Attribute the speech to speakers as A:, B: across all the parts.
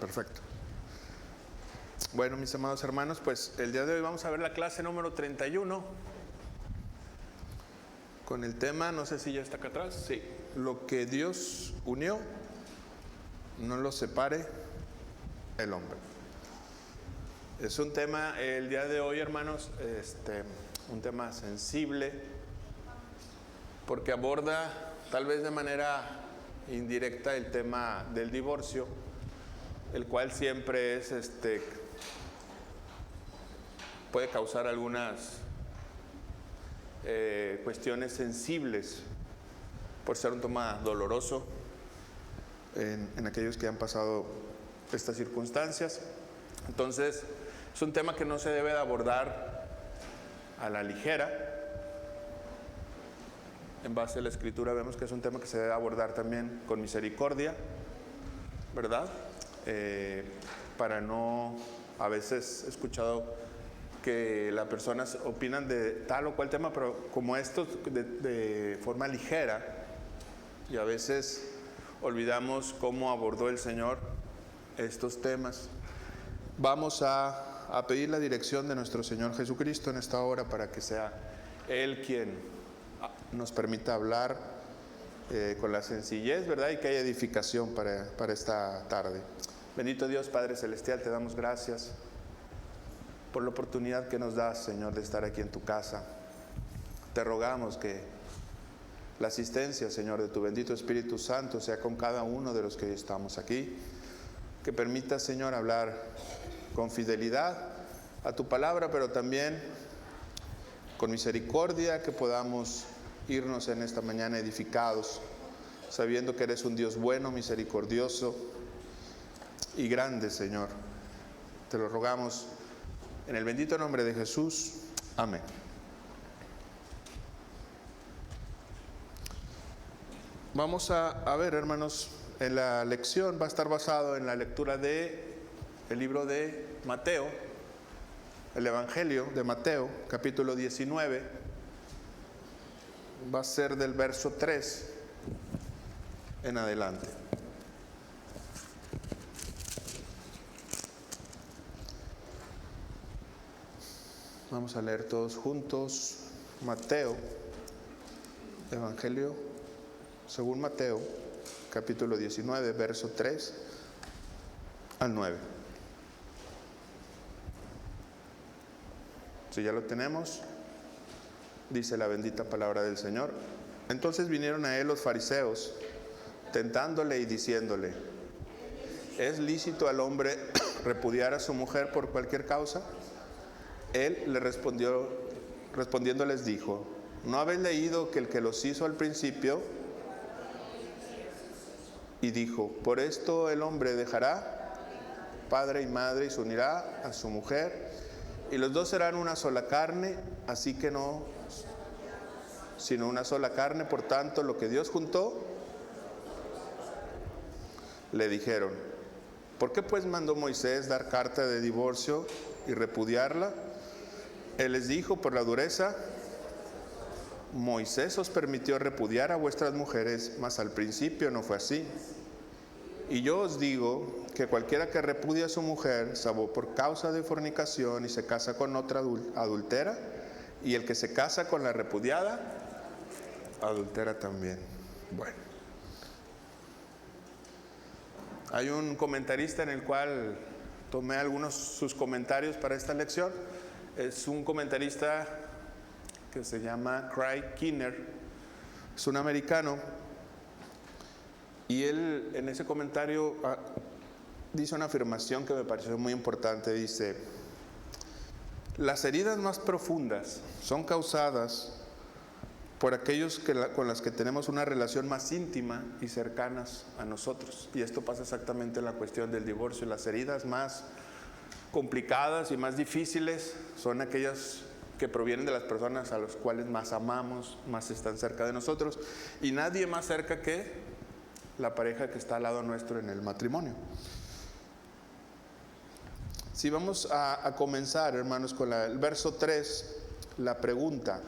A: Perfecto. Bueno, mis amados hermanos, pues el día de hoy vamos a ver la clase número 31 con el tema, no sé si ya está acá atrás, sí, lo que Dios unió, no lo separe el hombre. Es un tema, el día de hoy, hermanos, un tema sensible, porque aborda tal vez de manera indirecta el tema del divorcio, el cual siempre es puede causar algunas cuestiones sensibles por ser un tema doloroso en aquellos que han pasado estas circunstancias. Entonces es un tema que no se debe de abordar a la ligera. En base a la Escritura vemos que es un tema que se debe abordar también con misericordia, ¿verdad? Para no, a veces he escuchado que las personas opinan de tal o cual tema, pero como esto de forma ligera, y a veces olvidamos cómo abordó el Señor estos temas. Vamos a pedir la dirección de nuestro Señor Jesucristo en esta hora para que sea Él quien nos permita hablar con la sencillez, ¿verdad? Y que haya edificación para esta tarde. Bendito Dios, Padre Celestial, te damos gracias por la oportunidad que nos das, Señor, de estar aquí en tu casa. Te rogamos que la asistencia, Señor, de tu bendito Espíritu Santo sea con cada uno de los que estamos aquí. Que permita, Señor, hablar con fidelidad a tu palabra, pero también con misericordia, que podamos irnos en esta mañana edificados, sabiendo que eres un Dios bueno, misericordioso y grande, Señor. Te lo rogamos en el bendito nombre de Jesús. Amén. Vamos a ver, hermanos, en la lección va a estar basado en la lectura de el libro de Mateo, el Evangelio de Mateo, capítulo 19. Va a ser del verso 3 en adelante. Vamos a leer todos juntos Mateo, Evangelio según Mateo, capítulo 19, verso 3 al 9. Si ya lo tenemos, dice la bendita palabra del Señor. Entonces vinieron a él los fariseos, tentándole y diciéndole: ¿es lícito al hombre repudiar a su mujer por cualquier causa? Él le respondiendo les dijo: ¿no habéis leído que el que los hizo al principio? Y dijo: por esto el hombre dejará padre y madre y se unirá a su mujer, y los dos serán una sola carne. Así que no, sino una sola carne. Por tanto, lo que Dios juntó. Le dijeron: ¿por qué pues mandó Moisés dar carta de divorcio y repudiarla? Él les dijo: por la dureza. Moisés os permitió repudiar a vuestras mujeres, mas al principio no fue así. Y yo os digo que cualquiera que repudia a su mujer, salvo por causa de fornicación, y se casa con otra, adultera, y el que se casa con la repudiada, adultera también. Bueno, hay un comentarista en el cual tomé algunos sus comentarios para esta lección. Es un comentarista que se llama Craig Keener, es un americano, y él en ese comentario dice una afirmación que me pareció muy importante. Dice: las heridas más profundas son causadas por aquellos con las que tenemos una relación más íntima y cercanas a nosotros. Y esto pasa exactamente en la cuestión del divorcio. Las heridas más complicadas y más difíciles son aquellas que provienen de las personas a las cuales más amamos, más están cerca de nosotros, y nadie más cerca que la pareja que está al lado nuestro en el matrimonio. Si vamos a comenzar, hermanos, con el verso 3, la pregunta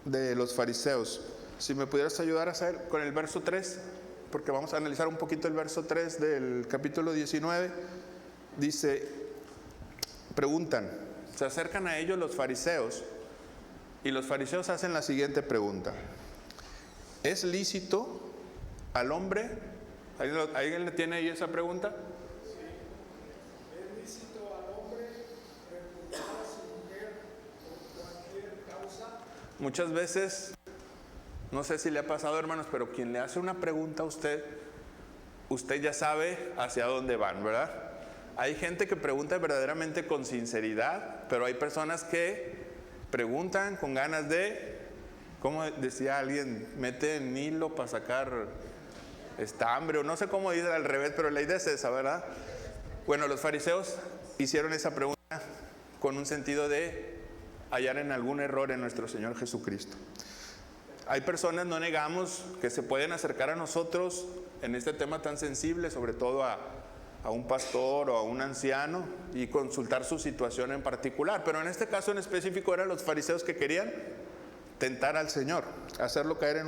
A: de los fariseos. Si me pudieras ayudar a hacer con el verso 3. porque vamos a analizar un poquito el verso 3 del capítulo 19. Dice, preguntan, se acercan a ellos los fariseos, y los fariseos hacen la siguiente pregunta: ¿es lícito al hombre? ¿Alguien le tiene ahí esa pregunta?
B: ¿Es lícito al hombre repudiar a su mujer por cualquier causa?
A: Muchas veces, no sé si le ha pasado, hermanos, pero quien le hace una pregunta a usted ya sabe hacia dónde van, ¿verdad? Hay gente que pregunta verdaderamente con sinceridad, pero hay personas que preguntan con ganas de, como decía alguien, mete en hilo para sacar estambre, o no sé cómo dice al revés, pero la idea es esa, ¿verdad? Bueno, los fariseos hicieron esa pregunta con un sentido de hallar en algún error en nuestro Señor Jesucristo. Hay personas, no negamos, que se pueden acercar a nosotros en este tema tan sensible, sobre todo a un pastor o a un anciano, y consultar su situación en particular. Pero en este caso en específico eran los fariseos que querían tentar al Señor, hacerlo caer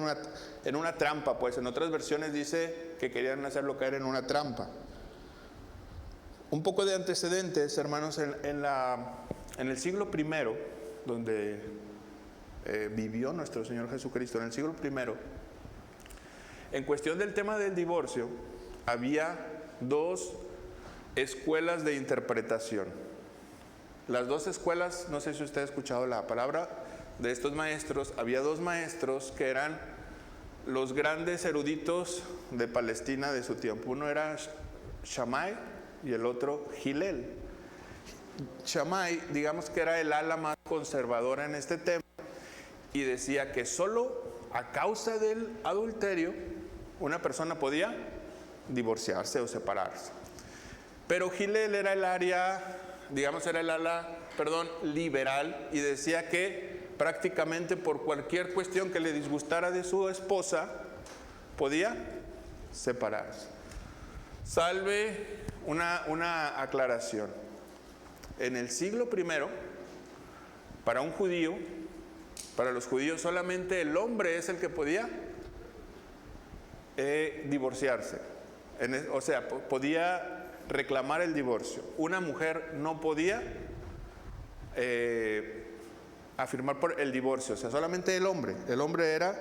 A: en una trampa. Pues en otras versiones dice que querían hacerlo caer en una trampa. Un poco de antecedentes, hermanos, en el siglo I, donde vivió nuestro Señor Jesucristo, en el siglo I, en cuestión del tema del divorcio, había dos escuelas de interpretación. Las dos escuelas, no sé si usted ha escuchado la palabra de estos maestros. Había dos maestros que eran los grandes eruditos de Palestina de su tiempo. Uno era Shammai y el otro Hillel. Shammai, digamos que era el ala más conservadora en este tema, y decía que solo a causa del adulterio una persona podía divorciarse o separarse. Pero Hillel era el área, digamos, era el ala, liberal, y decía que prácticamente por cualquier cuestión que le disgustara de su esposa podía separarse. Salve una aclaración. En el siglo I, para un judío, para los judíos solamente el hombre es el que podía divorciarse. O sea, podía reclamar el divorcio. Una mujer no podía afirmar por el divorcio. O sea, solamente el hombre. El hombre era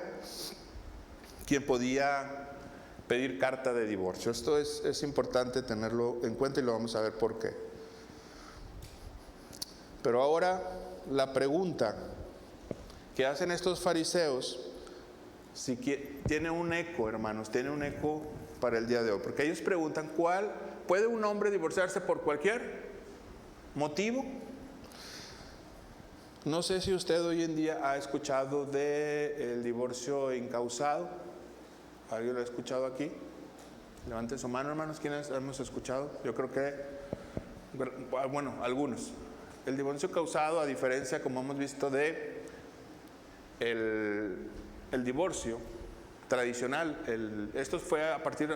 A: quien podía pedir carta de divorcio. Esto es importante tenerlo en cuenta y lo vamos a ver por qué. Pero ahora la pregunta que hacen estos fariseos, si tiene un eco, hermanos, tiene un eco para el día de hoy. Porque ellos preguntan, ¿puede un hombre divorciarse por cualquier motivo? No sé si usted hoy en día ha escuchado del divorcio incausado. ¿Alguien lo ha escuchado aquí? Levante su mano, hermanos, ¿quiénes hemos escuchado? Yo creo que, bueno, algunos. El divorcio causado, a diferencia, como hemos visto, de el divorcio tradicional, esto fue a partir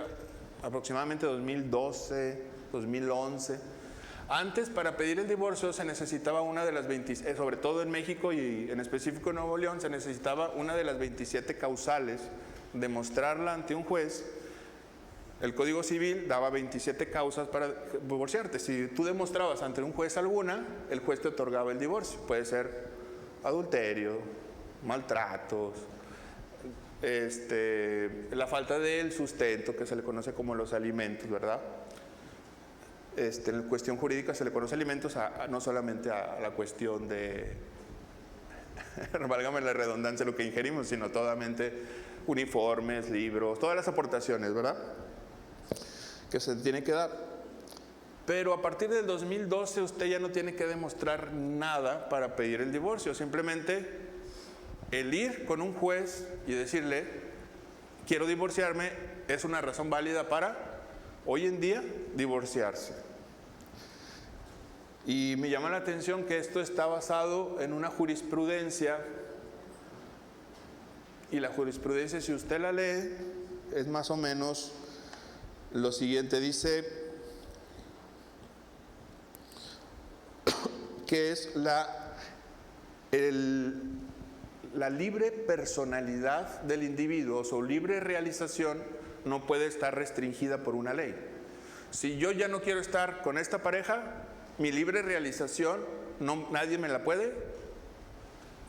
A: aproximadamente 2012, 2011. Antes, para pedir el divorcio se necesitaba una de las 20, sobre todo en México y en específico en Nuevo León, se necesitaba una de las 27 causales, demostrarla ante un juez. El Código Civil daba 27 causas para divorciarte. Si tú demostrabas ante un juez alguna, el juez te otorgaba el divorcio. Puede ser adulterio, maltratos, la falta del sustento, que se le conoce como los alimentos, ¿verdad? En cuestión jurídica se le conoce alimentos no solamente a la cuestión de, válgame la redundancia, lo que ingerimos, sino totalmente uniformes, libros, todas las aportaciones, ¿verdad?, que se tiene que dar. Pero a partir del 2012 usted ya no tiene que demostrar nada para pedir el divorcio. Simplemente el ir con un juez y decirle, quiero divorciarme, es una razón válida para, hoy en día, divorciarse. Y me llama la atención que esto está basado en una jurisprudencia, y la jurisprudencia, si usted la lee, es más o menos lo siguiente. Dice que es la libre personalidad del individuo, o su libre realización, no puede estar restringida por una ley. Si yo ya no quiero estar con esta pareja, mi libre realización, nadie me la puede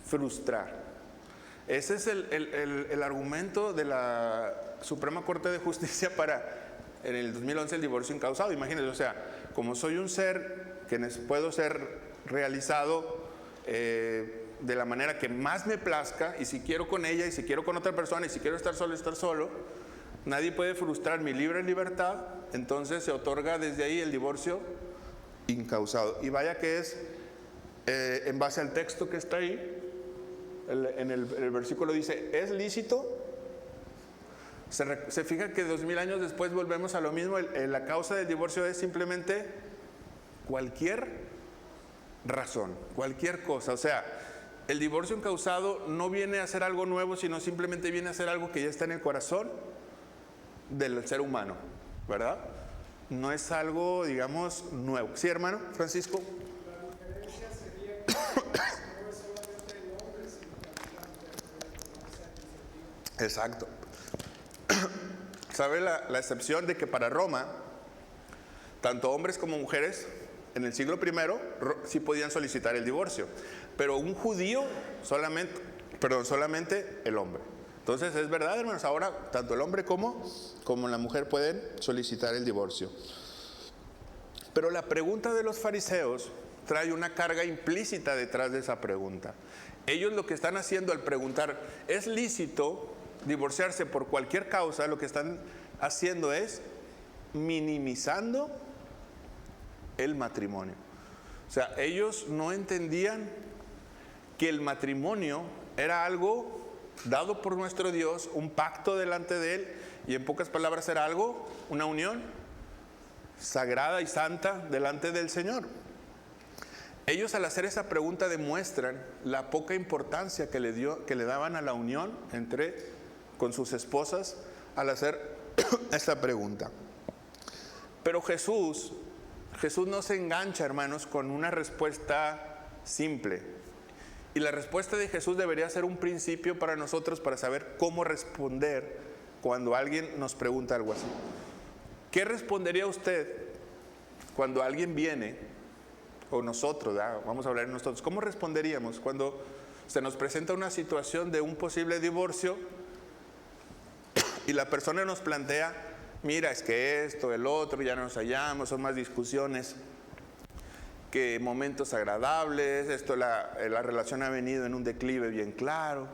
A: frustrar. Ese es el argumento de la Suprema Corte de Justicia para, en el 2011, el divorcio incausado. Imagínense, o sea, como soy un ser que puedo ser realizado de la manera que más me plazca, y si quiero con ella, y si quiero con otra persona, y si quiero estar solo, nadie puede frustrar mi libre libertad. Entonces se otorga desde ahí el divorcio incausado. Y vaya que es, en base al texto que está ahí, en el versículo dice, ¿es lícito? Se fija que 2000 años después volvemos a lo mismo. La causa del divorcio es simplemente cualquier razón, cualquier cosa. O sea, el divorcio incausado no viene a ser algo nuevo, sino simplemente viene a ser algo que ya está en el corazón del ser humano, ¿verdad? No es algo, digamos, nuevo. ¿Sí, hermano Francisco?
B: La diferencia sería que no es solamente el hombre, sino también la mujer puede tomar esa iniciativa.
A: Exacto. ¿Sabe la excepción de que para Roma, tanto hombres como mujeres, en el siglo I, sí podían solicitar el divorcio, pero un judío solamente el hombre. Entonces es verdad, hermanos, ahora tanto el hombre como la mujer pueden solicitar el divorcio. Pero la pregunta de los fariseos trae una carga implícita detrás de esa pregunta. Ellos lo que están haciendo al preguntar, ¿es lícito divorciarse por cualquier causa? Lo que están haciendo es minimizando el matrimonio. O sea, ellos no entendían que el matrimonio era algo dado por nuestro Dios, un pacto delante de Él, y en pocas palabras era algo, una unión sagrada y santa delante del Señor. Ellos, al hacer esa pregunta, demuestran la poca importancia que le daban a la unión con sus esposas al hacer esta pregunta. Pero Jesús no se engancha, hermanos, con una respuesta simple. Y la respuesta de Jesús debería ser un principio para nosotros para saber cómo responder cuando alguien nos pregunta algo así. ¿Qué respondería usted cuando alguien viene, o nosotros, vamos a hablar de nosotros, cómo responderíamos cuando se nos presenta una situación de un posible divorcio y la persona nos plantea, mira, es que esto, el otro, ya no nos hallamos, son más discusiones que momentos agradables, la relación ha venido en un declive bien claro,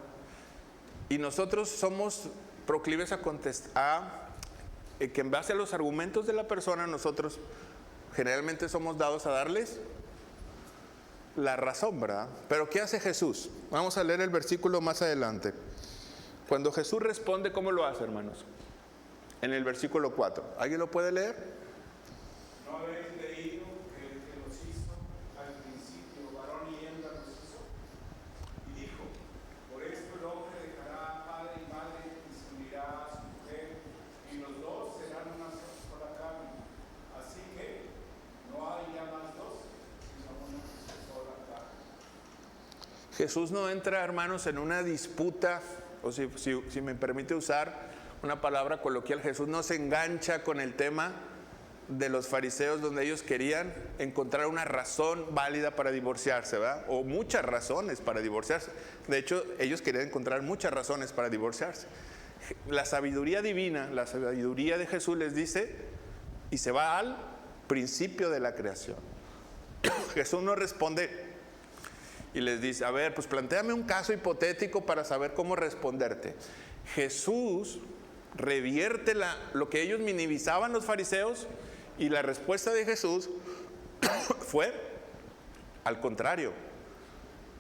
A: y nosotros somos proclives a contestar, que en base a los argumentos de la persona, nosotros generalmente somos dados a darles la razón, ¿verdad? Pero ¿qué hace Jesús? Vamos a leer el versículo más adelante. Cuando Jesús responde, ¿cómo lo hace, hermanos? En el versículo 4. ¿Alguien lo puede leer?
C: ¿No habéis leído que el que los hizo al principio, varón y hembra los hizo? Y dijo, por esto el hombre dejará a padre y madre y se unirá a su mujer, y los dos serán una sola carne. Así que no hay ya más dos, sino una sola carne.
A: Jesús no entra, hermanos, en una disputa, o si me permite usar una palabra coloquial, Jesús no se engancha con el tema de los fariseos, donde ellos querían encontrar una razón válida para divorciarse, ¿verdad? O muchas razones para divorciarse. De hecho, ellos querían encontrar muchas razones para divorciarse. La sabiduría divina, la sabiduría de Jesús les dice, y se va al principio de la creación. Jesús no responde y les dice, a ver, pues plantéame un caso hipotético para saber cómo responderte. Jesús revierte lo que ellos minimizaban los fariseos, y la respuesta de Jesús fue al contrario,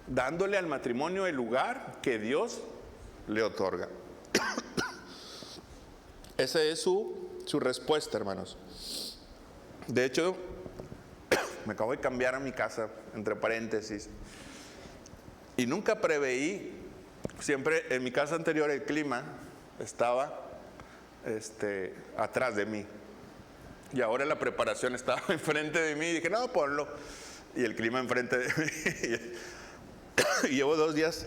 A: dándole al matrimonio el lugar que Dios le otorga. Esa es su respuesta, hermanos. De hecho, me acabo de cambiar a mi casa, entre paréntesis, y nunca preveí, siempre en mi casa anterior el clima estaba atrás de mí, y ahora la preparación estaba enfrente de mí, y dije, no, ponlo, y el clima enfrente de mí. Y llevo 2 días,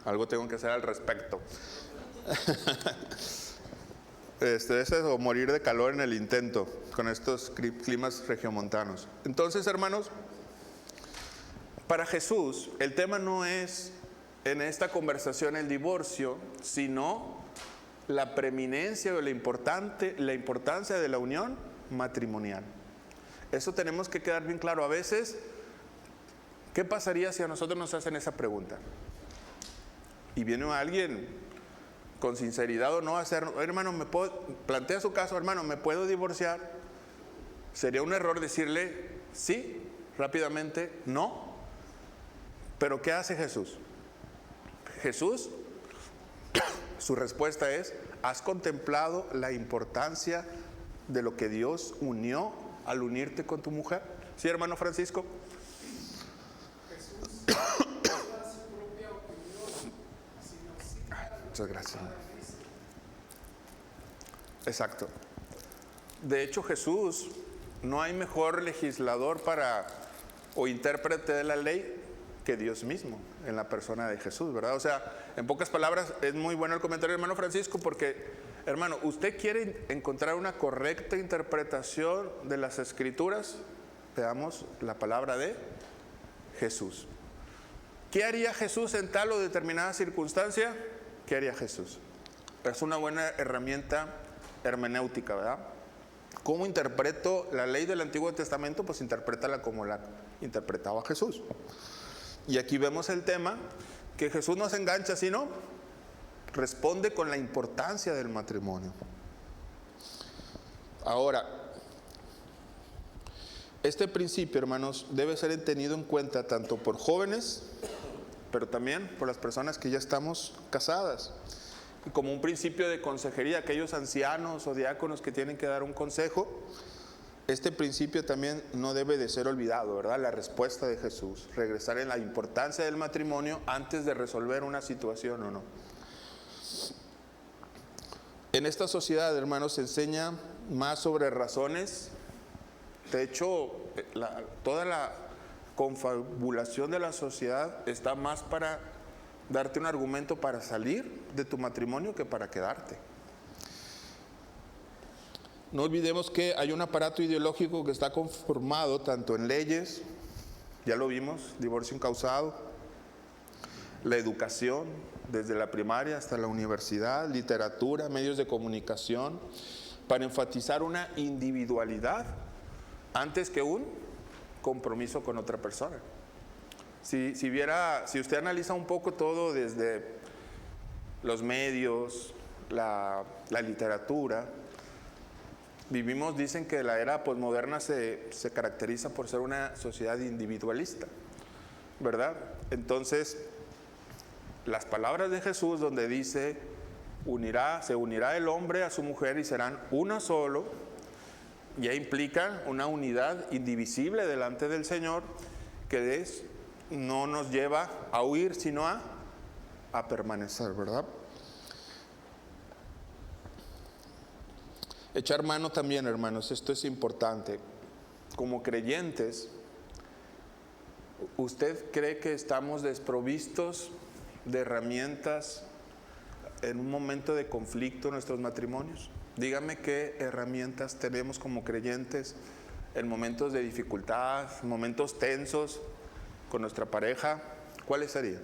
A: algo tengo que hacer al respecto. ese o morir de calor en el intento con estos climas regiomontanos. Entonces, hermanos, para Jesús el tema no es en esta conversación el divorcio, sino la preeminencia o la importancia de la unión matrimonial. Eso tenemos que quedar bien claro. A veces, ¿qué pasaría si a nosotros nos hacen esa pregunta? Y viene alguien con sinceridad o no a hacer, hermano, plantea su caso, hermano, ¿me puedo divorciar? Sería un error decirle sí, rápidamente, no. Pero ¿qué hace Jesús? Jesús, su respuesta es: ¿has contemplado la importancia de lo que Dios unió al unirte con tu mujer? ¿Sí, hermano Francisco?
B: Jesús no da su propia opinión, sino cita
A: Muchas gracias. Exacto. De hecho, Jesús, no hay mejor legislador o intérprete de la ley que Dios mismo, en la persona de Jesús, ¿verdad? O sea, en pocas palabras, es muy bueno el comentario del hermano Francisco, porque, hermano, usted quiere encontrar una correcta interpretación de las Escrituras, veamos la palabra de Jesús. ¿Qué haría Jesús en tal o determinada circunstancia? ¿Qué haría Jesús? Es una buena herramienta hermenéutica, ¿verdad? ¿Cómo interpreto la ley del Antiguo Testamento? Pues interprétala como la interpretaba Jesús. Y aquí vemos el tema, que Jesús no se engancha, sino responde con la importancia del matrimonio. Ahora, este principio, hermanos, debe ser tenido en cuenta tanto por jóvenes, pero también por las personas que ya estamos casadas. Y como un principio de consejería, aquellos ancianos o diáconos que tienen que dar un consejo, este principio también no debe de ser olvidado, ¿verdad? La respuesta de Jesús, regresar en la importancia del matrimonio antes de resolver una situación o no. En esta sociedad, hermanos, se enseña más sobre razones. De hecho, toda la confabulación de la sociedad está más para darte un argumento para salir de tu matrimonio que para quedarte. No olvidemos que hay un aparato ideológico que está conformado tanto en leyes, ya lo vimos, divorcio incausado, la educación, desde la primaria hasta la universidad, literatura, medios de comunicación, para enfatizar una individualidad antes que un compromiso con otra persona. Si usted analiza un poco todo desde los medios, la literatura, dicen que la era posmoderna se caracteriza por ser una sociedad individualista, ¿verdad? Entonces, las palabras de Jesús donde dice, se unirá el hombre a su mujer y serán uno solo, ya implican una unidad indivisible delante del Señor, que no nos lleva a huir, sino a permanecer, ¿verdad? Echar mano también, hermanos, esto es importante. Como creyentes, ¿usted cree que estamos desprovistos de herramientas en un momento de conflicto en nuestros matrimonios? Dígame qué herramientas tenemos como creyentes en momentos de dificultad, momentos tensos con nuestra pareja. ¿Cuáles serían?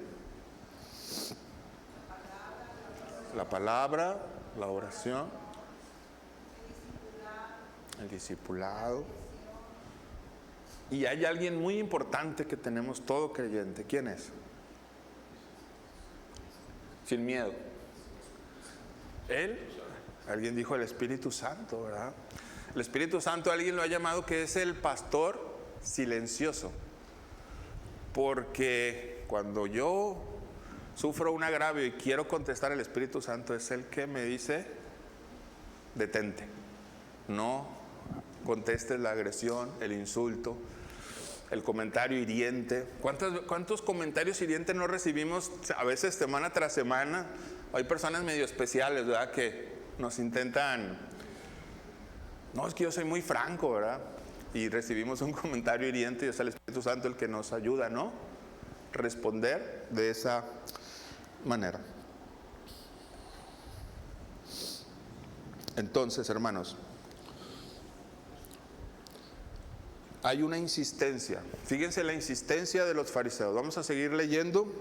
A: La palabra, la oración, el discipulado. Y hay alguien muy importante que tenemos todo creyente. ¿Quién es? Sin miedo. Él, alguien dijo el Espíritu Santo, ¿verdad? El Espíritu Santo, alguien lo ha llamado que es el pastor silencioso. Porque cuando yo sufro un agravio y quiero contestar, el Espíritu Santo es el que me dice, detente, no contestes la agresión, el insulto, el comentario hiriente. ¿Cuántos comentarios hirientes no recibimos a veces semana tras semana? Hay personas medio especiales, ¿verdad?, que nos intentan, no, es que yo soy muy franco, ¿verdad? Y recibimos un comentario hiriente y es el Espíritu Santo el que nos ayuda, ¿no?, responder de esa manera. Entonces, hermanos, hay una insistencia. Fíjense la insistencia de los fariseos. Vamos a seguir leyendo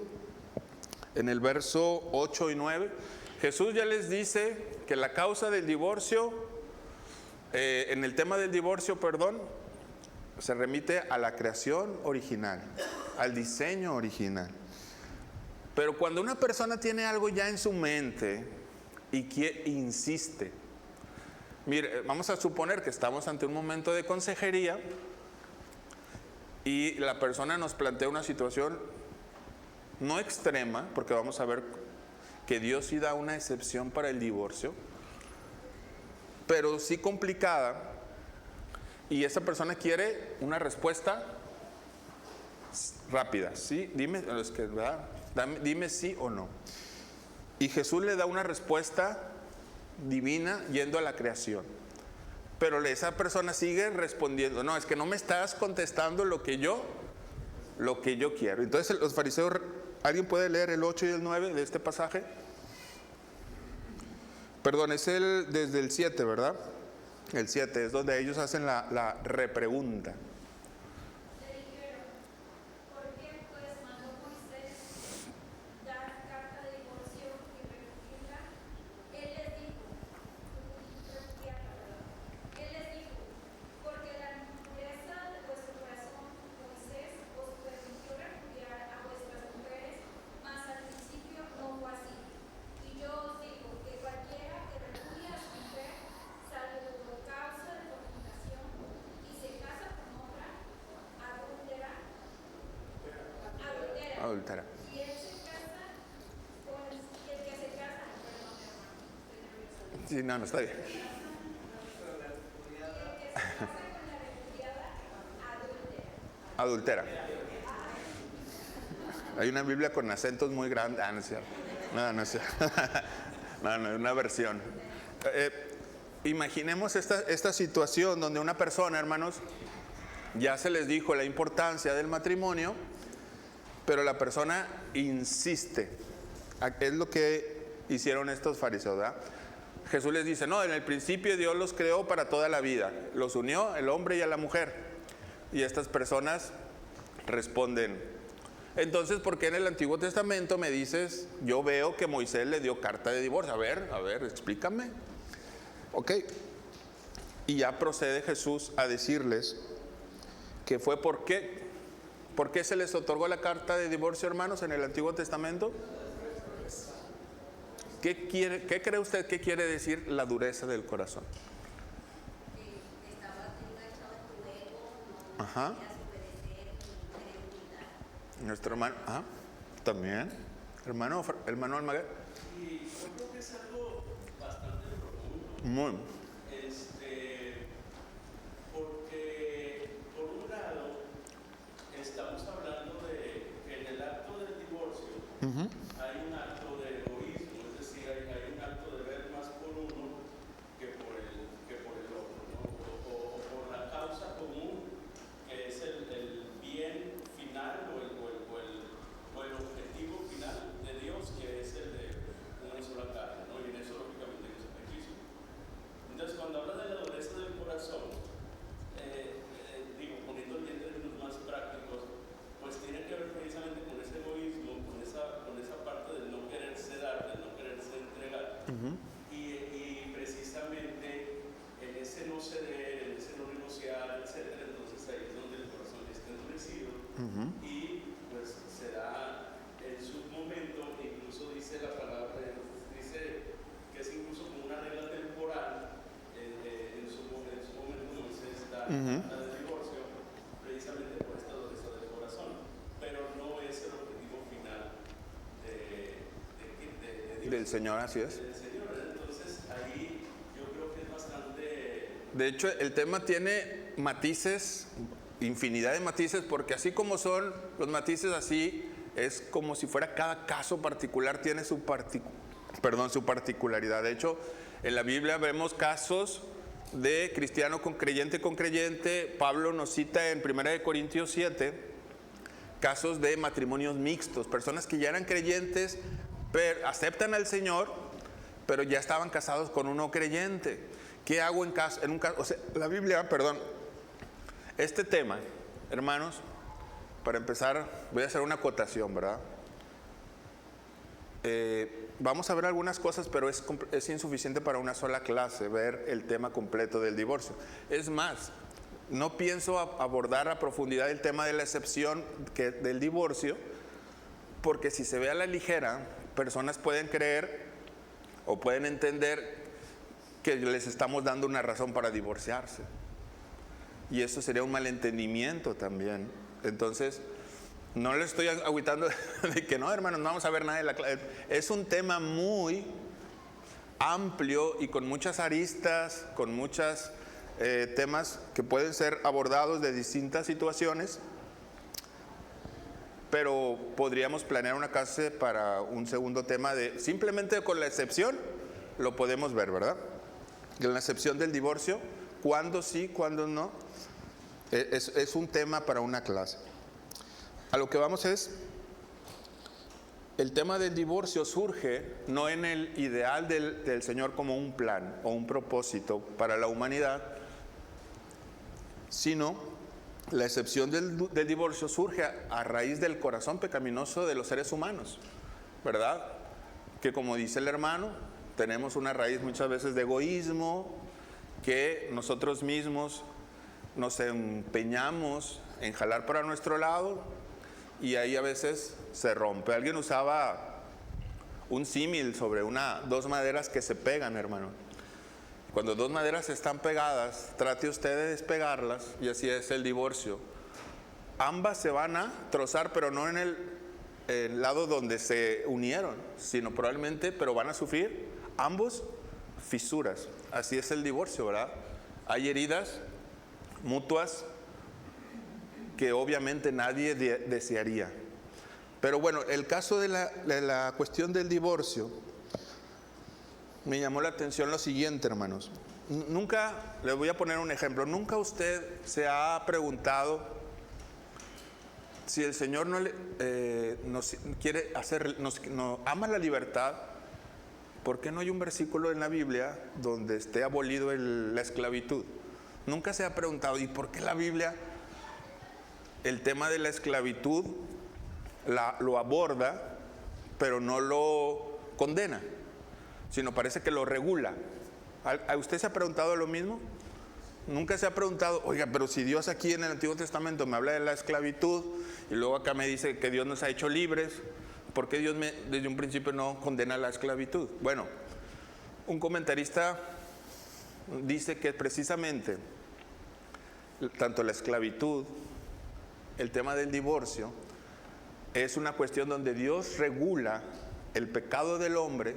A: en el verso 8 y 9. Jesús ya les dice que la causa del divorcio, en el tema del divorcio, se remite a la creación original, al diseño original. Pero cuando una persona tiene algo ya en su mente y que insiste, mire, vamos a suponer que estamos ante un momento de consejería y la persona nos plantea una situación no extrema, porque vamos a ver que Dios sí da una excepción para el divorcio, pero sí complicada, y esa persona quiere una respuesta rápida. ¿Sí? Dime, es que, ¿verdad? Dime sí o no. Y Jesús le da una respuesta divina yendo a la creación. Pero esa persona sigue respondiendo, no, es que no me estás contestando lo que yo quiero. Entonces los fariseos, ¿alguien puede leer el 8 y el 9 de este pasaje? Perdón, es desde el 7, ¿verdad? El 7 es donde ellos hacen la repregunta. Adúltera. Sí, no, está bien. Adultera. Hay una Biblia con acentos muy grandes. No es cierto. No es cierto. No, una versión. Imaginemos esta situación donde una persona, hermanos, ya se les dijo la importancia del matrimonio, pero la persona insiste. Es lo que hicieron estos fariseos, ¿verdad? Jesús les dice, no, en el principio Dios los creó para toda la vida. Los unió el hombre y a la mujer. Y estas personas responden, entonces, ¿por qué en el Antiguo Testamento me dices, yo veo que Moisés le dio carta de divorcio? A ver, explícame. Ok. Y ya procede Jesús a decirles que fue ¿por qué se les otorgó la carta de divorcio, hermanos, en el Antiguo Testamento? ¿Qué cree usted que quiere decir la dureza del corazón? Ajá. Nuestro hermano, también. Hermano Almaguer.
D: Y yo creo que es algo bastante profundo.
A: Muy.
D: Porque por un lado estamos hablando de que en el acto del divorcio hay un acto de egoísmo, es decir, hay un acto de ver más por uno que por el otro, ¿no? O por la causa común, que es el bien final o el objetivo final de Dios, que es el de una sola carne, ¿no? Y en eso lógicamente hay un sacrificio. Entonces, cuando habla de la dureza del corazón, poniendo en términos más prácticos, pues tiene que ver precisamente con ese egoísmo, con esa parte del no quererse dar, del no quererse entregar. Y precisamente en ese no ceder, en ese no negociar, etcétera, entonces ahí es donde el corazón está endurecido. Y pues se da en su momento, incluso dice la palabra, dice que es incluso como una regla temporal. En su momento Moisés da el divorcio precisamente por esta dureza del corazón, pero no es el objetivo final de Dios,
A: Del Señor, así es.
D: del Señor. Entonces ahí yo creo que es bastante...
A: De hecho, el tema tiene matices, infinidad de matices, porque así como son los matices, así es como si fuera cada caso particular, tiene su particularidad. De hecho, en la Biblia vemos casos de cristiano con creyente. Pablo nos cita en 1 Corintios 7 casos de matrimonios mixtos, personas que ya eran creyentes, pero aceptan al Señor, pero ya estaban casados con un no creyente. ¿Qué hago en un caso? O sea, la Biblia, perdón, este tema, hermanos, para empezar, voy a hacer una acotación, ¿verdad? Vamos a ver algunas cosas, pero es insuficiente para una sola clase ver el tema completo del divorcio. Es más, no pienso abordar a profundidad el tema de la excepción del divorcio, porque si se ve a la ligera, personas pueden creer o pueden entender que les estamos dando una razón para divorciarse. Y eso sería un malentendimiento también. Entonces, no le estoy agüitando de que no, hermanos, no vamos a ver nada de la clase. Es un tema muy amplio y con muchas aristas, con muchos temas que pueden ser abordados de distintas situaciones, pero podríamos planear una clase para un segundo tema de simplemente con la excepción, lo podemos ver, ¿verdad? En la excepción del divorcio, cuándo sí, cuándo no, es un tema para una clase. A lo que vamos es, el tema del divorcio surge no en el ideal del Señor como un plan o un propósito para la humanidad, sino la excepción del divorcio surge a raíz del corazón pecaminoso de los seres humanos, ¿verdad? Que como dice el hermano, tenemos una raíz muchas veces de egoísmo, que nosotros mismos nos empeñamos en jalar para nuestro lado y ahí a veces se rompe. Alguien usaba un símil sobre dos maderas que se pegan, hermano. Cuando dos maderas están pegadas, trate usted de despegarlas y así es el divorcio. Ambas se van a trozar, pero no en el lado donde se unieron, sino probablemente, pero van a sufrir ambos fisuras. Así es el divorcio, ¿verdad? Hay heridas mutuas que obviamente nadie desearía. Pero bueno, el caso de la cuestión del divorcio me llamó la atención lo siguiente, hermanos. Nunca, les voy a poner un ejemplo, nunca usted se ha preguntado si el Señor nos quiere hacer, nos ama la libertad. ¿Por qué no hay un versículo en la Biblia donde esté abolido la esclavitud? Nunca se ha preguntado, ¿y por qué la Biblia el tema de la esclavitud lo aborda, pero no lo condena, sino parece que lo regula? ¿A usted se ha preguntado lo mismo? Nunca se ha preguntado, oiga, pero si Dios aquí en el Antiguo Testamento me habla de la esclavitud y luego acá me dice que Dios nos ha hecho libres, ¿por qué Dios desde un principio no condena la esclavitud? Bueno, un comentarista dice que precisamente tanto la esclavitud, el tema del divorcio, es una cuestión donde Dios regula el pecado del hombre,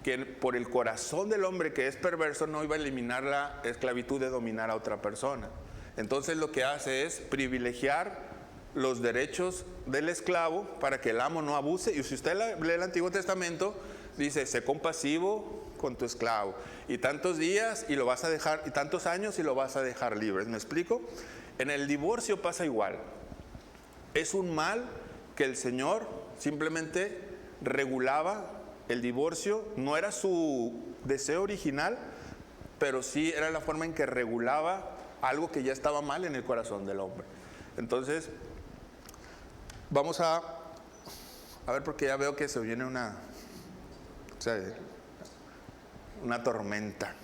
A: que por el corazón del hombre que es perverso no iba a eliminar la esclavitud de dominar a otra persona. Entonces lo que hace es privilegiar los derechos del esclavo para que el amo no abuse. Y si usted lee el Antiguo Testamento, dice, sé compasivo con tu esclavo, y tantos días y lo vas a dejar, y tantos años y lo vas a dejar libre. ¿Me explico? En el divorcio pasa igual. Es un mal que el Señor simplemente regulaba. El divorcio no era su deseo original, pero sí era la forma en que regulaba algo que ya estaba mal en el corazón del hombre. Entonces, vamos a ver, porque ya veo que se viene una tormenta.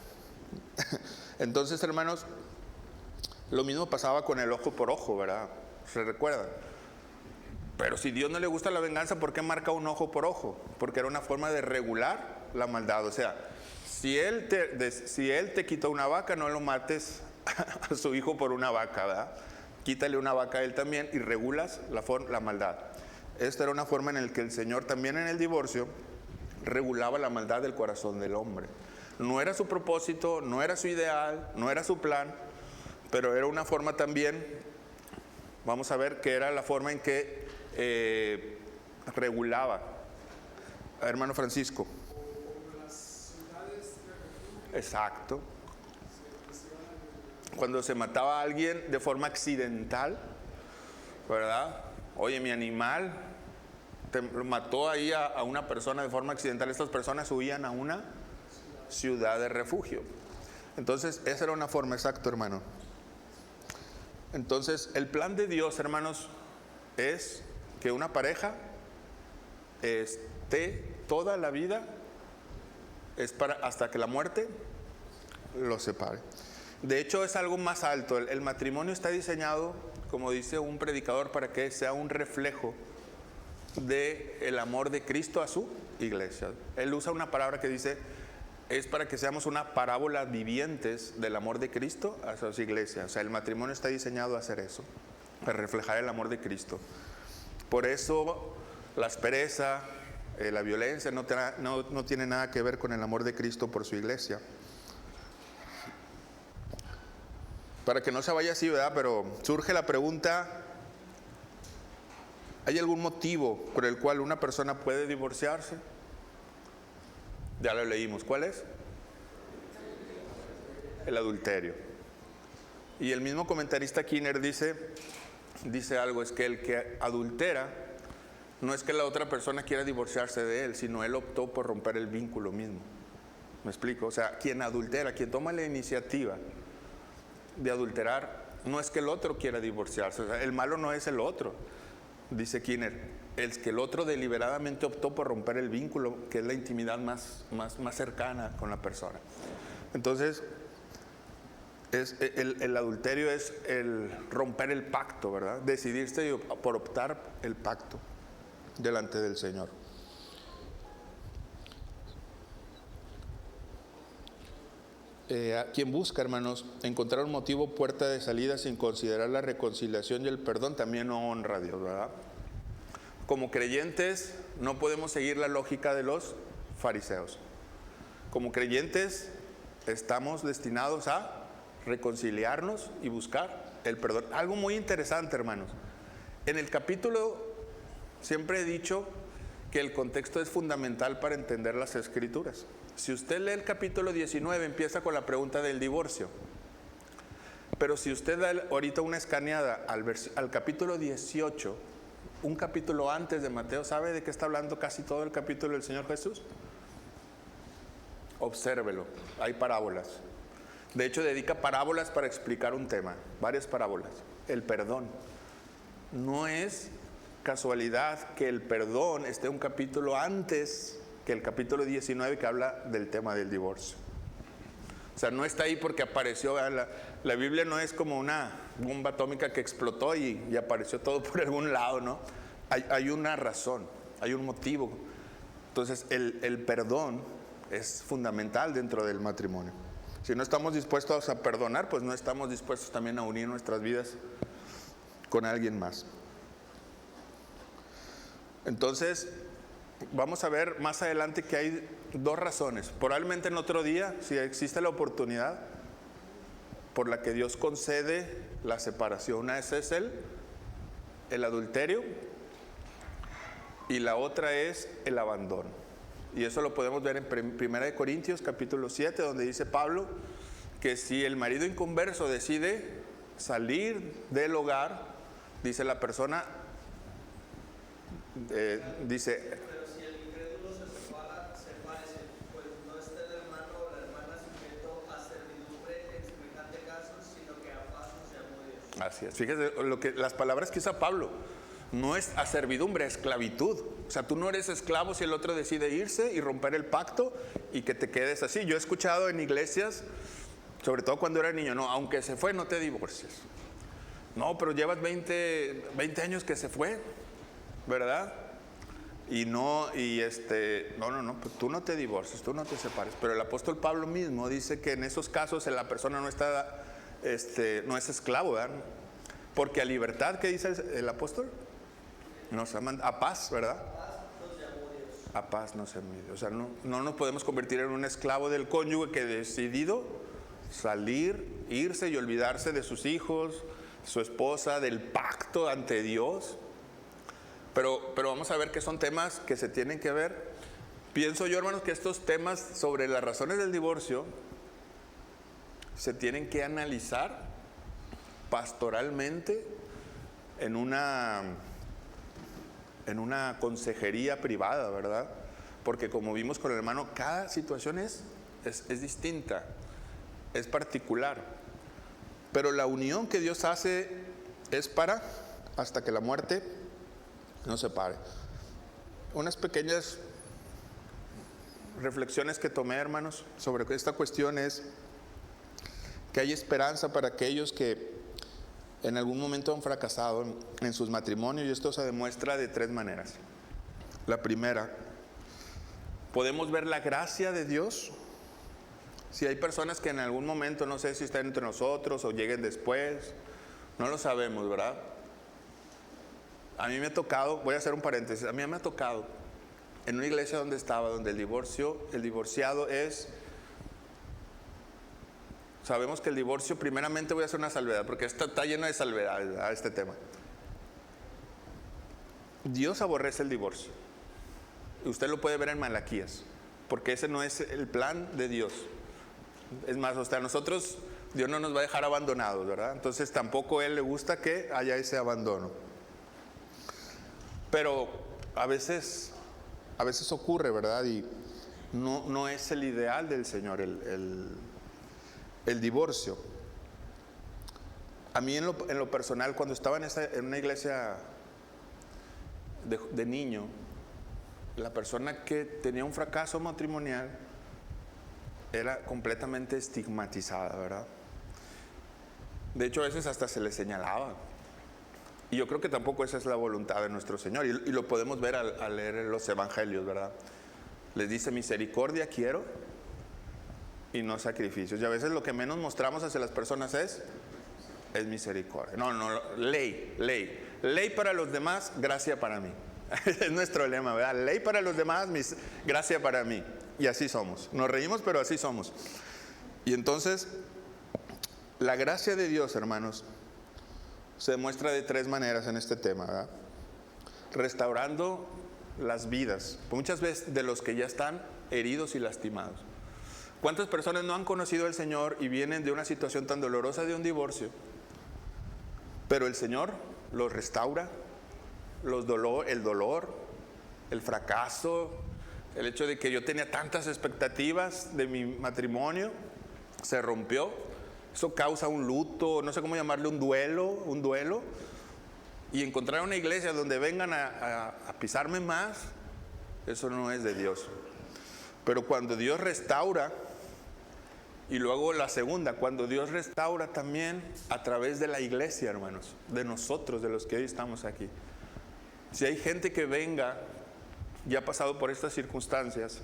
A: Entonces, hermanos, lo mismo pasaba con el ojo por ojo, ¿verdad? ¿Se recuerdan? Pero si Dios no le gusta la venganza, ¿por qué marca un ojo por ojo? Porque era una forma de regular la maldad. O sea, si él te quitó una vaca, no lo mates a su hijo por una vaca, ¿verdad? Quítale una vaca a él también y regulas la maldad. Esta era una forma en la que el Señor también en el divorcio regulaba la maldad del corazón del hombre. No era su propósito, no era su ideal, no era su plan, pero era una forma también, vamos a ver, que era la forma en que regulaba. Hermano Francisco. Exacto. Cuando se mataba a alguien de forma accidental, ¿verdad? Oye, mi animal mató ahí a una persona de forma accidental. Estas personas huían a una ciudad de refugio. Entonces, esa era una forma, exacto, hermano. Entonces, el plan de Dios, hermanos, es que una pareja esté toda la vida, es para hasta que la muerte los separe. De hecho, es algo más alto. El matrimonio está diseñado, como dice un predicador, para que sea un reflejo del amor de Cristo a su iglesia. Él usa una palabra que dice, es para que seamos una parábola vivientes del amor de Cristo a su iglesia. O sea, el matrimonio está diseñado a hacer eso, a reflejar el amor de Cristo. Por eso la aspereza, la violencia no tiene nada que ver con el amor de Cristo por su iglesia. Para que no se vaya así, ¿verdad? Pero surge la pregunta, ¿hay algún motivo por el cual una persona puede divorciarse? Ya lo leímos. ¿Cuál es? El adulterio. Y el mismo comentarista Kinner dice algo, es que el que adultera no es que la otra persona quiera divorciarse de él, sino él optó por romper el vínculo mismo. ¿Me explico? O sea, quien adultera, quien toma la iniciativa de adulterar, no es que el otro quiera divorciarse. O sea, el malo no es el otro, dice Kinner, es que el otro deliberadamente optó por romper el vínculo, que es la intimidad más cercana con la persona. Entonces, el adulterio es el romper el pacto, ¿verdad? Decidirse por optar el pacto delante del Señor. Quien busca, hermanos, encontrar un motivo, puerta de salida sin considerar la reconciliación y el perdón, también no honra a Dios, ¿verdad? Como creyentes no podemos seguir la lógica de los fariseos. Como creyentes estamos destinados a reconciliarnos y buscar el perdón. Algo muy interesante, hermanos. En el capítulo siempre he dicho que el contexto es fundamental para entender las Escrituras. Si usted lee el capítulo 19, empieza con la pregunta del divorcio. Pero si usted da ahorita una escaneada al capítulo 18, un capítulo antes de Mateo, ¿sabe de qué está hablando casi todo el capítulo del Señor Jesús? Obsérvelo, hay parábolas. De hecho, dedica parábolas para explicar un tema, varias parábolas. El perdón. No es casualidad que el perdón esté un capítulo antes que el capítulo 19 que habla del tema del divorcio. O sea, no está ahí porque apareció. La Biblia no es como una bomba atómica que explotó y apareció todo por algún lado, ¿no? Hay una razón, hay un motivo. Entonces, el perdón es fundamental dentro del matrimonio. Si no estamos dispuestos a perdonar, pues no estamos dispuestos también a unir nuestras vidas con alguien más. Entonces, vamos a ver más adelante que hay dos razones. Probablemente en otro día, si existe la oportunidad por la que Dios concede la separación. Una es el adulterio y la otra es el abandono. Y eso lo podemos ver en 1 Corintios capítulo 7, donde dice Pablo que si el marido inconverso decide salir del hogar, dice la persona, dice...
E: Pero si el incrédulo se separa, sepárese, pues no esté el hermano o la hermana sujeto a servidumbre en semejante caso, sino que a paz nos llamó Dios.
A: Así es, fíjese las palabras que usa Pablo. No es a servidumbre, a esclavitud. O sea, tú no eres esclavo si el otro decide irse y romper el pacto y que te quedes así. Yo he escuchado en iglesias, sobre todo cuando era niño, no, aunque se fue, no te divorcies. No, pero llevas 20 años que se fue, ¿verdad? Y no, pues tú no te divorcies, tú no te separes. Pero el apóstol Pablo mismo dice que en esos casos la persona no está, no es esclavo, ¿verdad? Porque a libertad, ¿qué dice el apóstol? Nos manda a paz, ¿verdad? A paz nos envió. O sea, no nos podemos convertir en un esclavo del cónyuge que ha decidido salir, irse y olvidarse de sus hijos, su esposa, del pacto ante Dios. Pero vamos a ver que son temas que se tienen que ver. Pienso yo, hermanos, que estos temas sobre las razones del divorcio se tienen que analizar pastoralmente en una consejería privada, ¿verdad? Porque como vimos con el hermano, cada situación es es distinta, es particular. Pero la unión que Dios hace es para hasta que la muerte nos separe. Unas pequeñas reflexiones que tomé, hermanos, sobre esta cuestión es que hay esperanza para aquellos que en algún momento han fracasado en sus matrimonios, y esto se demuestra de tres maneras. La primera, podemos ver la gracia de Dios. Si hay personas que en algún momento, no sé si están entre nosotros o lleguen después, no lo sabemos, ¿verdad? A mí me ha tocado, voy a hacer un paréntesis, a mí me ha tocado en una iglesia donde estaba, donde el divorciado es, sabemos que el divorcio, primeramente voy a hacer una salvedad, porque está lleno de salvedades, ¿verdad? Este tema. Dios aborrece el divorcio. Usted lo puede ver en Malaquías, porque ese no es el plan de Dios. Es más, hasta a nosotros Dios no nos va a dejar abandonados, ¿verdad? Entonces tampoco a Él le gusta que haya ese abandono. Pero a veces ocurre, ¿verdad? Y no es el ideal del Señor el divorcio. A mí en lo personal, cuando estaba en una iglesia de niño, la persona que tenía un fracaso matrimonial era completamente estigmatizada, ¿verdad? De hecho, a veces hasta se le señalaba. Y yo creo que tampoco esa es la voluntad de nuestro Señor. Y lo podemos ver al leer los evangelios, ¿verdad? Les dice: misericordia quiero y no sacrificios. Y a veces lo que menos mostramos hacia las personas es misericordia. No, ley para los demás, gracia para mí. Es nuestro lema, ¿verdad? Ley para los demás, gracia para mí. Y así somos. Nos reímos, pero así somos. Y entonces, la gracia de Dios, hermanos, se demuestra de tres maneras en este tema, ¿verdad? Restaurando las vidas, muchas veces de los que ya están heridos y lastimados. ¿Cuántas personas no han conocido al Señor y vienen de una situación tan dolorosa de un divorcio? Pero el Señor los restaura, el dolor, el fracaso, el hecho de que yo tenía tantas expectativas de mi matrimonio, se rompió. Eso causa un luto, no sé cómo llamarle, un duelo. Y encontrar una iglesia donde vengan a pisarme más, eso no es de Dios. Pero cuando Dios restaura, y luego la segunda, cuando Dios restaura también a través de la iglesia, hermanos, de nosotros, de los que hoy estamos aquí. Si hay gente que venga y ha pasado por estas circunstancias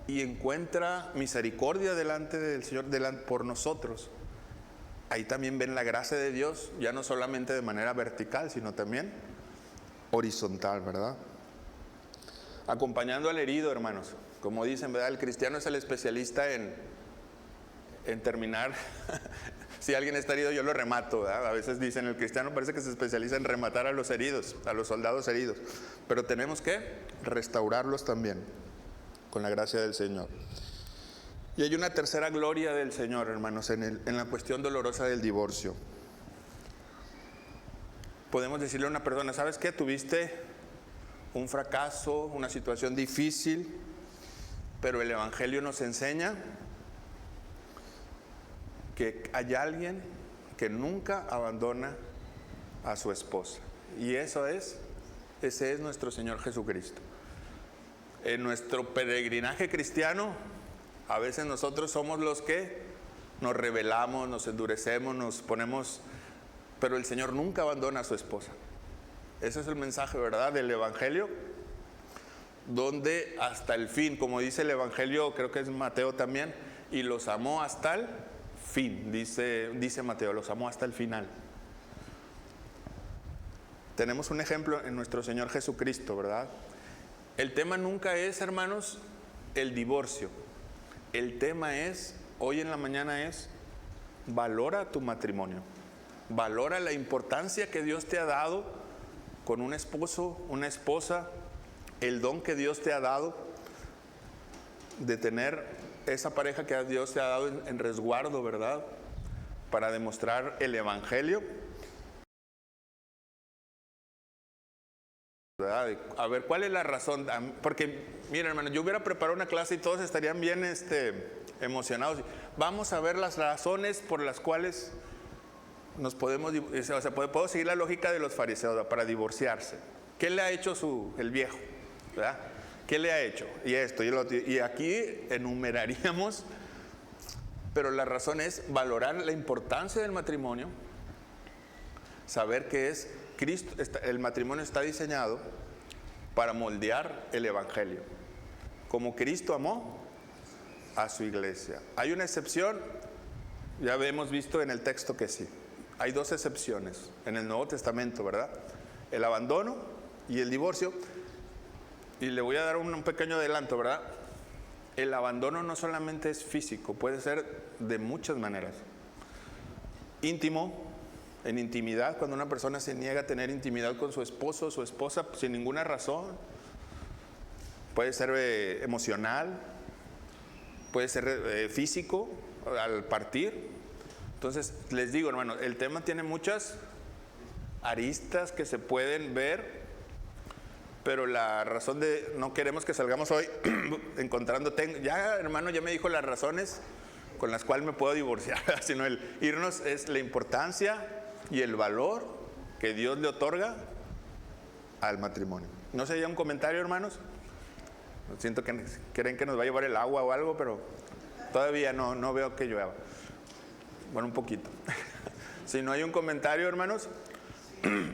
A: y encuentra misericordia delante del Señor, por nosotros, ahí también ven la gracia de Dios, ya no solamente de manera vertical, sino también horizontal, ¿verdad? Acompañando al herido, hermanos. Como dicen, ¿verdad? El cristiano es el especialista en terminar. Si alguien está herido, yo lo remato, ¿verdad? A veces dicen, el cristiano parece que se especializa en rematar a los heridos, a los soldados heridos. Pero tenemos que restaurarlos también, con la gracia del Señor. Y hay una tercera gloria del Señor, hermanos, en la cuestión dolorosa del divorcio. Podemos decirle a una persona: ¿sabes qué? Tuviste un fracaso, una situación difícil, pero el Evangelio nos enseña que hay alguien que nunca abandona a su esposa. Y ese es nuestro Señor Jesucristo. En nuestro peregrinaje cristiano, a veces nosotros somos los que nos rebelamos, nos endurecemos, nos ponemos, pero el Señor nunca abandona a su esposa. Ese es el mensaje, ¿verdad?, del Evangelio, donde hasta el fin, como dice el Evangelio, creo que es Mateo también, y los amó hasta el fin, dice Mateo, los amó hasta el final. Tenemos un ejemplo en nuestro Señor Jesucristo, ¿verdad? El tema nunca es, hermanos, el divorcio. El tema es, hoy en la mañana es, valora tu matrimonio. Valora la importancia que Dios te ha dado con un esposo, una esposa, el don que Dios te ha dado de tener esa pareja que Dios te ha dado en resguardo, ¿verdad? Para demostrar el Evangelio ¿verdad? A ver, ¿cuál es la razón? Porque, miren, hermano, yo hubiera preparado una clase y todos estarían bien emocionados. Vamos a ver las razones por las cuales nos podemos, o sea, puedo seguir la lógica de los fariseos, ¿verdad? Para divorciarse. ¿Qué le ha hecho el viejo? ¿Verdad? ¿Qué le ha hecho? Y esto, y aquí enumeraríamos, pero la razón es valorar la importancia del matrimonio, saber que es Cristo, el matrimonio está diseñado para moldear el evangelio, como Cristo amó a su iglesia. Hay una excepción, ya hemos visto en el texto que sí. Hay dos excepciones en el Nuevo Testamento, ¿verdad? El abandono y el divorcio. Y le voy a dar un pequeño adelanto, ¿verdad? El abandono no solamente es físico, puede ser de muchas maneras. Íntimo, en intimidad, cuando una persona se niega a tener intimidad con su esposo o su esposa sin ninguna razón. Puede ser emocional, puede ser físico, al partir. Entonces, les digo, hermano, el tema tiene muchas aristas que se pueden ver, pero la razón de no queremos que salgamos hoy encontrando, ya hermano, ya me dijo las razones con las cuales me puedo divorciar, sino el irnos es la importancia y el valor que Dios le otorga al matrimonio. No sé, ¿ya un comentario, hermanos? Siento que creen que nos va a llevar el agua o algo, pero todavía no veo que llueva. Bueno, un poquito. Si no hay un comentario, hermanos,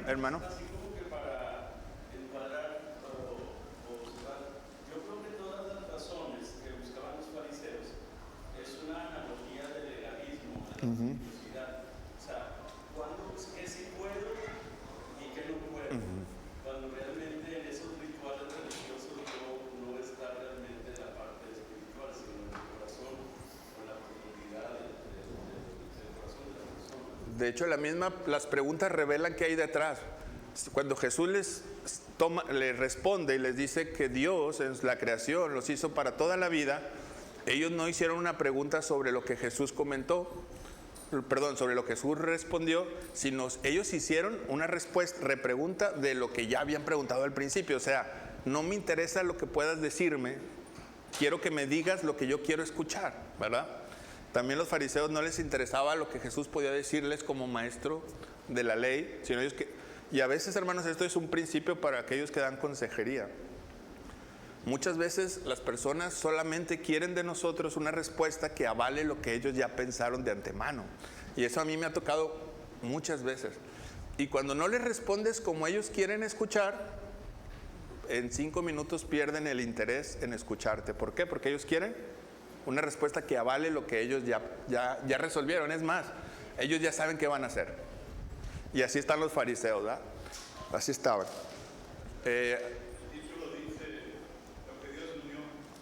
A: hermano.
D: Así como que para encuadrar o observar, yo creo que todas las razones que buscaban los fariseos es una analogía del legalismo, de la religiosidad. O sea, ¿qué sí puedo y qué no puedo? Cuando realmente en esos rituales religiosos no está realmente la parte espiritual, sino en el corazón, con la profundidad del corazón de la persona.
A: De hecho, las preguntas revelan qué hay detrás. Cuando Jesús les responde y les dice que Dios en la creación los hizo para toda la vida, ellos no hicieron una pregunta sobre lo que Jesús comentó, sobre lo que Jesús respondió, sino ellos hicieron una repregunta de lo que ya habían preguntado al principio. O sea, no me interesa lo que puedas decirme, quiero que me digas lo que yo quiero escuchar, ¿verdad? También los fariseos no les interesaba lo que Jesús podía decirles como maestro de la ley, sino ellos y a veces, hermanos, esto es un principio para aquellos que dan consejería. Muchas veces las personas solamente quieren de nosotros una respuesta que avale lo que ellos ya pensaron de antemano. Y eso a mí me ha tocado muchas veces. Y cuando no les respondes como ellos quieren escuchar, en 5 minutos pierden el interés en escucharte. ¿Por qué? Porque ellos quieren una respuesta que avale lo que ellos ya resolvieron. Es más, ellos ya saben qué van a hacer. Y así están los fariseos, ¿verdad? Así estaban.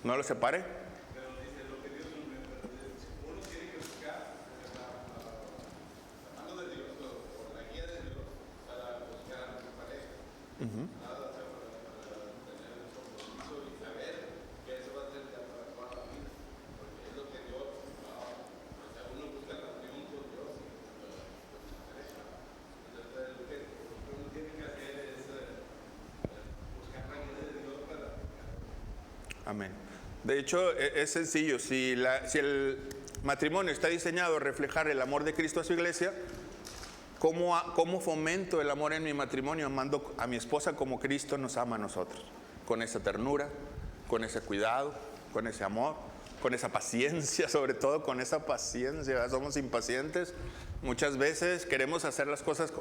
A: ¿No lo separe?
C: Pero dice lo que Dios unió. Uno tiene que buscar la mano de Dios o la guía de Dios para buscar a su pareja. Nada para tener un compromiso y saber que eso va a ser ya para toda la vida. Porque es lo que Dios, o sea, uno busca la unión con Dios y con su pareja. Entonces, lo que uno tiene que hacer es buscar la guía de Dios para.
A: Amén. De hecho, es sencillo. Si el matrimonio está diseñado a reflejar el amor de Cristo a su iglesia, ¿cómo fomento el amor en mi matrimonio? Amando a mi esposa como Cristo nos ama a nosotros. Con esa ternura, con ese cuidado, con ese amor, con esa paciencia, sobre todo con esa paciencia. ¿Verdad? Somos impacientes. Muchas veces queremos hacer las cosas.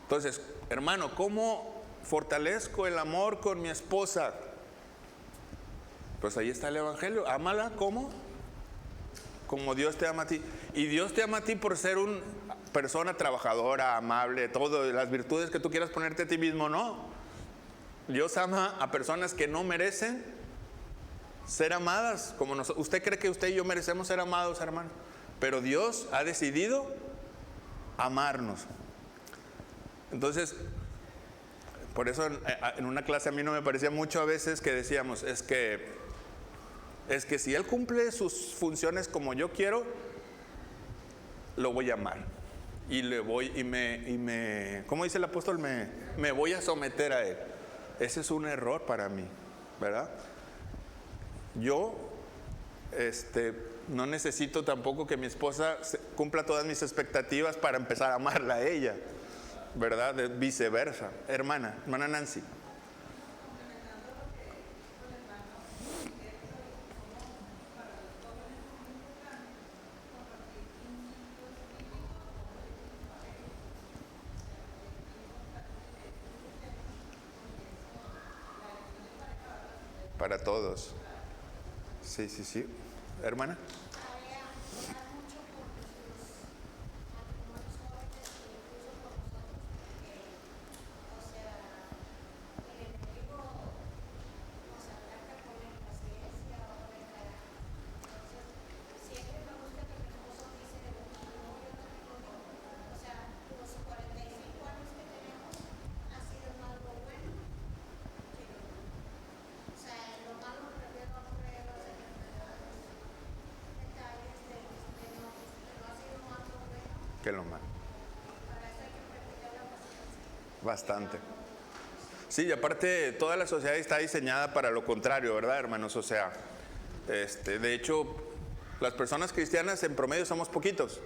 A: Entonces, hermano, ¿cómo fortalezco el amor con mi esposa? Pues ahí está el evangelio. Ámala, ¿cómo? Como Dios te ama a ti. Y Dios te ama a ti por ser una persona trabajadora, amable, todo, las virtudes que tú quieras ponerte a ti mismo, no. Dios ama a personas que no merecen ser amadas como nosotros. ¿Usted cree que usted y yo merecemos ser amados, hermano? Pero Dios ha decidido amarnos. Entonces, por eso en una clase a mí no me parecía mucho a veces que decíamos, es que si Él cumple sus funciones como yo quiero, lo voy a amar. y le voy ¿cómo dice el apóstol? Me voy a someter a él. Ese es un error para mí, ¿verdad? Yo no necesito tampoco que mi esposa cumpla todas mis expectativas para empezar a amarla a ella, ¿verdad? Viceversa. Hermana Nancy. Para todos. Sí, sí, sí. Hermana. Que lo malo. Bastante. Sí, y aparte toda la sociedad está diseñada para lo contrario, ¿verdad, hermanos? O sea, de hecho, las personas cristianas en promedio somos poquitos.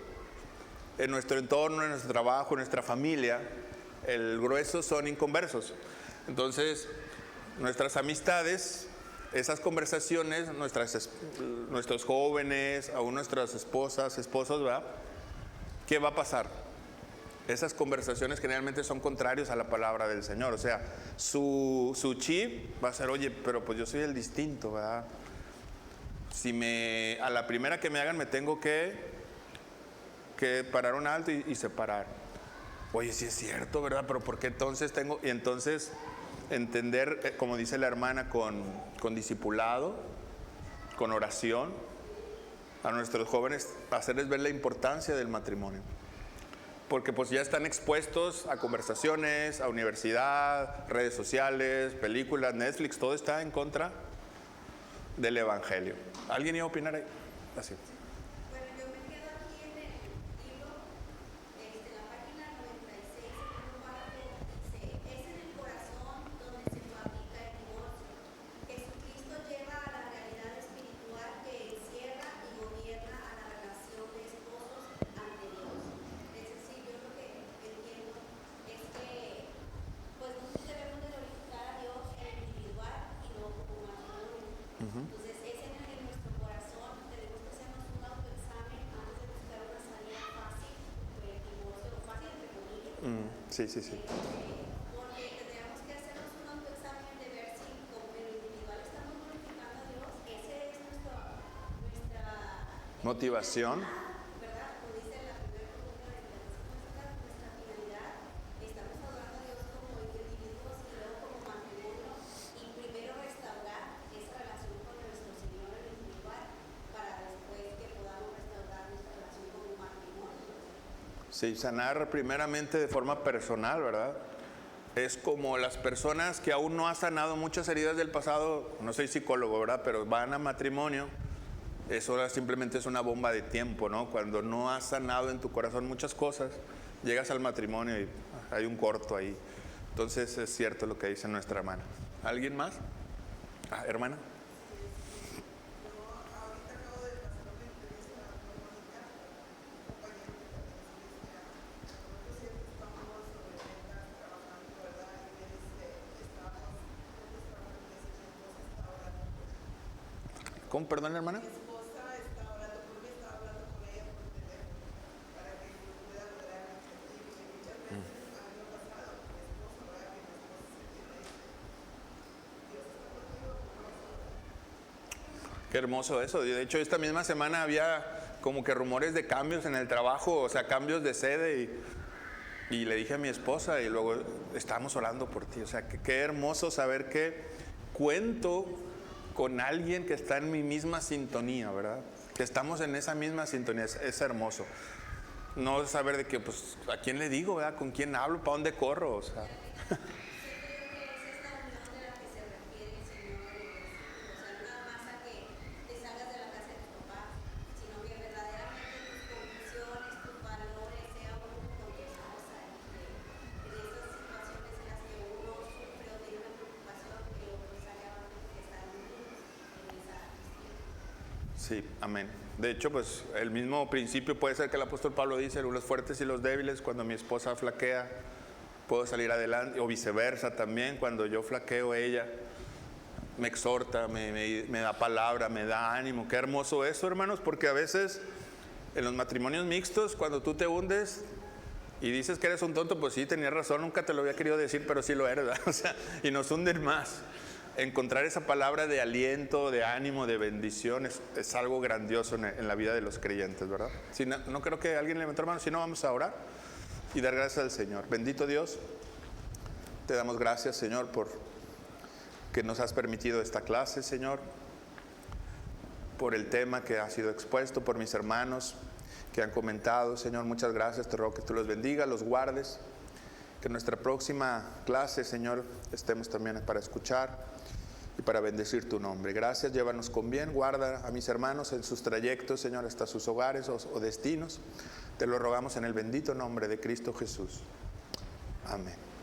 A: En nuestro entorno, en nuestro trabajo, en nuestra familia, el grueso son inconversos. Entonces, nuestras amistades, esas conversaciones, nuestros jóvenes, aún nuestras esposas, esposos, ¿verdad? ¿Qué va a pasar? Esas conversaciones generalmente son contrarios a la palabra del Señor. O sea, su chip va a ser, oye, pero pues yo soy el distinto, ¿verdad? Si a la primera que me hagan me tengo que parar un alto y separar. Oye, sí es cierto, ¿verdad? Pero ¿por qué entonces tengo? Y entonces entender, como dice la hermana, con discipulado, con oración, a nuestros jóvenes, hacerles ver la importancia del matrimonio. Porque pues ya están expuestos a conversaciones, a universidad, redes sociales, películas, Netflix, todo está en contra del evangelio. ¿Alguien iba a opinar ahí? Así.
F: Bueno, yo me quedo aquí en el libro, la página 96, el primer párrafo, dice, es en el corazón donde se fabrica el divorcio. Jesucristo lleva a la realidad espiritual que encierra y gobierna a la relación de esposos ante Dios. Es decir, yo lo que entiendo es que pues nosotros debemos de glorificar a Dios en el individual y no como matrimonio. Entonces, es en nuestro corazón, tenemos que hacernos un autoexamen antes de buscar una salida fácil, el divorcio fácil entre comillas.
A: Sí, sí, sí.
F: Porque tendríamos que hacernos un autoexamen de ver si como en lo individual estamos glorificando a Dios, esa es nuestra
A: Motivación.
F: ¿verdad? Como dice la primera columna de nuestra finalidad, estamos adorando a Dios como individuos y luego como matrimonio, y primero restaurar esa relación con nuestro Señor en el individual para después que podamos restaurar nuestra relación como matrimonio.
A: Sí, sanar primeramente de forma personal, ¿verdad? Es como las personas que aún no han sanado muchas heridas del pasado, no soy psicólogo, ¿verdad? Pero van a matrimonio, eso simplemente es una bomba de tiempo, ¿no? Cuando no has sanado en tu corazón muchas cosas, llegas al matrimonio y hay un corto ahí. Entonces es cierto lo que dice nuestra hermana. ¿Alguien más? Hermana. ¿Cómo? Perdón, hermana. Qué hermoso eso. De hecho, esta misma semana había como que rumores de cambios en el trabajo, o sea, cambios de sede y le dije a mi esposa y luego estábamos orando por ti. O sea, qué hermoso saber que cuento con alguien que está en mi misma sintonía, ¿verdad? Que estamos en esa misma sintonía, es hermoso. No saber de que, pues, ¿a quién le digo, verdad? ¿Con quién hablo? ¿Para dónde corro? O sea. Sí, amén. De hecho, pues el mismo principio puede ser que el apóstol Pablo dice, los fuertes y los débiles, cuando mi esposa flaquea, puedo salir adelante, o viceversa también, cuando yo flaqueo, ella me exhorta, me da palabra, me da ánimo. Qué hermoso eso, hermanos, porque a veces en los matrimonios mixtos, cuando tú te hundes y dices que eres un tonto, pues sí, tenías razón, nunca te lo había querido decir, pero sí lo eres, ¿verdad? O sea, y nos hunden más. Encontrar esa palabra de aliento, de ánimo, de bendición es algo grandioso en la vida de los creyentes, ¿verdad? Si no creo que alguien levantó la mano, si no, vamos a orar y dar gracias al Señor. Bendito Dios, te damos gracias, Señor, por que nos has permitido esta clase, Señor, por el tema que ha sido expuesto, por mis hermanos que han comentado, Señor, muchas gracias, te ruego que tú los bendigas, los guardes, que en nuestra próxima clase, Señor, estemos también para escuchar y para bendecir tu nombre. Gracias, llévanos con bien, guarda a mis hermanos en sus trayectos, Señor, hasta sus hogares o destinos. Te lo rogamos en el bendito nombre de Cristo Jesús. Amén.